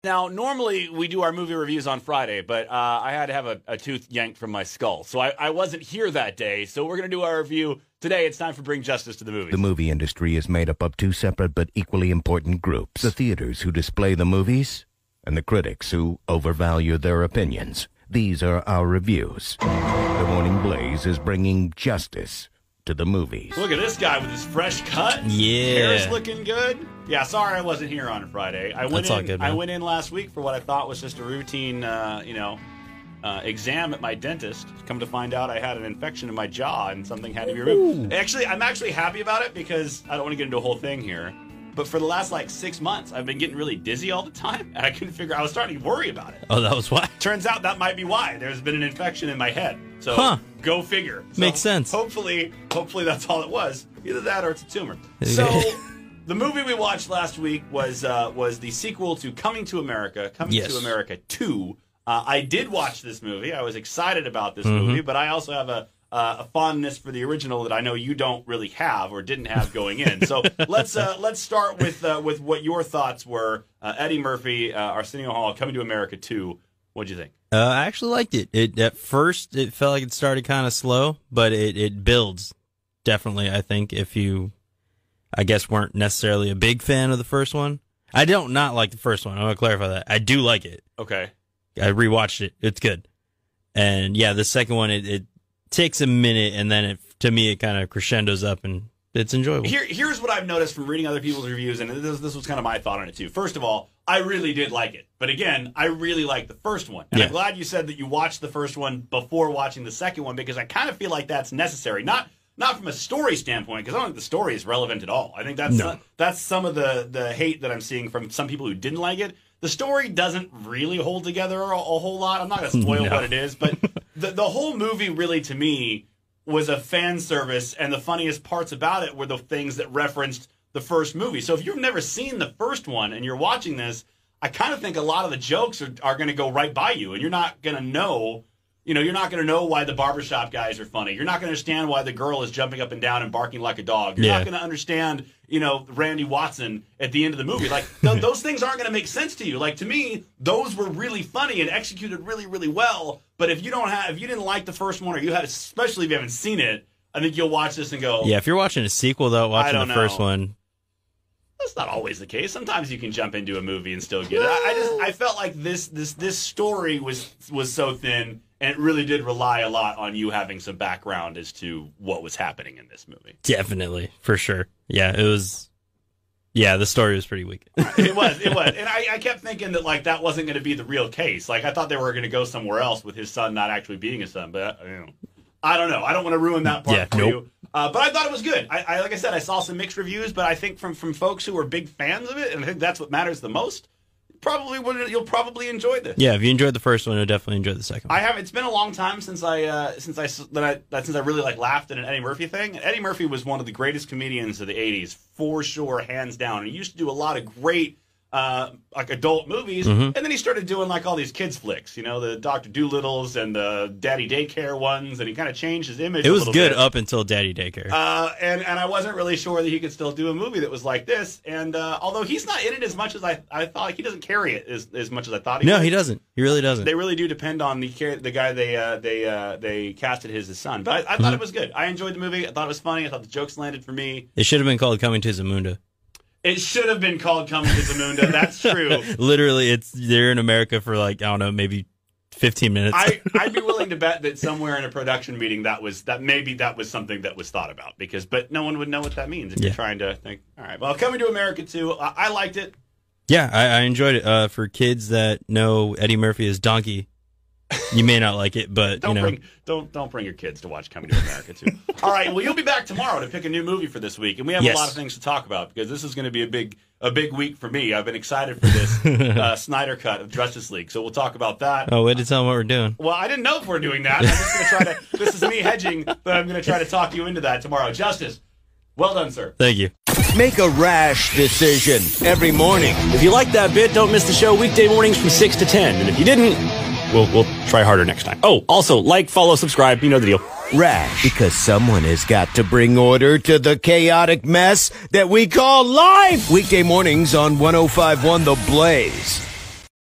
Now, normally we do our movie reviews on Friday, but I had to have a tooth yanked from my skull, so I wasn't here that day. So we're going to do our review today. It's time for Bring Justice to the Movies. The movie industry is made up of two separate but equally important groups. The theaters who display the movies and the critics who overvalue their opinions. These are our reviews. The Morning Blaze is bringing justice to the movies. Look at this guy with his fresh cut. Yeah. Hair's looking good. Yeah, sorry I wasn't here on Friday. I went in last week for what I thought was just a routine, exam at my dentist. Come to find out I had an infection in my jaw and something had to be removed. Actually, I'm actually happy about it because I don't want to get into a whole thing here. But for the last, 6 months, I've been getting really dizzy all the time. And I couldn't figure I was starting to worry about it. Oh, that was why? Turns out that might be why. There's been an infection in my head. So go figure. So makes sense. Hopefully that's all it was. Either that or it's a tumor. So the movie we watched last week was the sequel to Coming to America, to America 2. I did watch this movie. I was excited about this movie, but I also have a fondness for the original that I know you don't really have or didn't have going in. So let's start with what your thoughts were. Eddie Murphy, Arsenio Hall, Coming to America 2. What'd you think? I actually liked it. At first, it felt like it started kind of slow, but it builds. Definitely, I think, if you, I guess, weren't necessarily a big fan of the first one. I don't not like the first one. I want to clarify that. I do like it. Okay. I rewatched it. It's good. And yeah, the second one, it takes a minute, and then to me, it kind of crescendos up, and it's enjoyable. Here's what I've noticed from reading other people's reviews, and this was kind of my thought on it, too. First of all, I really did like it. But again, I really liked the first one. And I'm glad you said that you watched the first one before watching the second one, because I kind of feel like that's necessary. Not from a story standpoint, because I don't think the story is relevant at all. I think that's some of the hate that I'm seeing from some people who didn't like it. The story doesn't really hold together a whole lot. I'm not going to spoil what it is, but the whole movie really, to me, was a fan service, and the funniest parts about it were the things that referenced the first movie. So if you've never seen the first one and you're watching this, I kind of think a lot of the jokes are going to go right by you, and you're not going to know. You're not going to know why the barbershop guys are funny. You're not going to understand why the girl is jumping up and down and barking like a dog. You're not going to understand, Randy Watson at the end of the movie. Like, those things aren't going to make sense to you. Like, to me, those were really funny and executed really, really well. But if you didn't like the first one, or especially if you haven't seen it, I think you'll watch this and go, yeah, if you're watching a sequel, though, watching the first one. That's not always the case. Sometimes you can jump into a movie and still get it. I felt like this story was so thin, and it really did rely a lot on you having some background as to what was happening in this movie. Definitely, for sure. Yeah, it was. Yeah, the story was pretty weak. It was, and I kept thinking that that wasn't going to be the real case. I thought they were going to go somewhere else with his son not actually being his son, but I don't know. I don't want to ruin that part for you. But I thought it was good. I like I said, I saw some mixed reviews, but I think from folks who are big fans of it, and I think that's what matters the most. You'll probably enjoy this. Yeah, if you enjoyed the first one, you'll definitely enjoy the second one. I have. It's been a long time since I really laughed at an Eddie Murphy thing. Eddie Murphy was one of the greatest comedians of the '80s, for sure, hands down. He used to do a lot of great adult movies, and then he started doing all these kids flicks, the Dr. Doolittles and the Daddy Daycare ones, and he kind of changed his image. It was good up until Daddy Daycare, and I wasn't really sure that he could still do a movie that was like this. And although he's not in it as much as I thought, he doesn't carry it as much as I thought he would. No, he doesn't. He really doesn't. They really do depend on the guy they casted as his son. But I thought it was good. I enjoyed the movie. I thought it was funny. I thought the jokes landed for me. It should have been called Coming to Zamunda. It should have been called Coming to Zamunda. That's true. Literally, they're in America for I don't know, maybe 15 minutes. I'd be willing to bet that somewhere in a production meeting that was something that was thought about, but no one would know what that means if you're trying to think. All right, well, Coming to America 2, I liked it. Yeah, I enjoyed it. For kids that know Eddie Murphy as Donkey, you may not like it, but don't bring your kids to watch Coming to America 2. All right, well, you'll be back tomorrow to pick a new movie for this week, and we have a lot of things to talk about because this is going to be a big week for me. I've been excited for this Snyder cut of Justice League, so we'll talk about that. Oh, way to tell them what we're doing. Well, I didn't know if we're doing that. I'm just going to try to. This is me hedging, but I'm going to try to talk you into that tomorrow. Justice, well done, sir. Thank you. Make a rash decision every morning. If you like that bit, don't miss the show weekday mornings from 6 to 10. And if you didn't, we'll try harder next time. Oh, also, follow, subscribe. You know the deal. Rash, because someone has got to bring order to the chaotic mess that we call life. Weekday mornings on 105.1 The Blaze.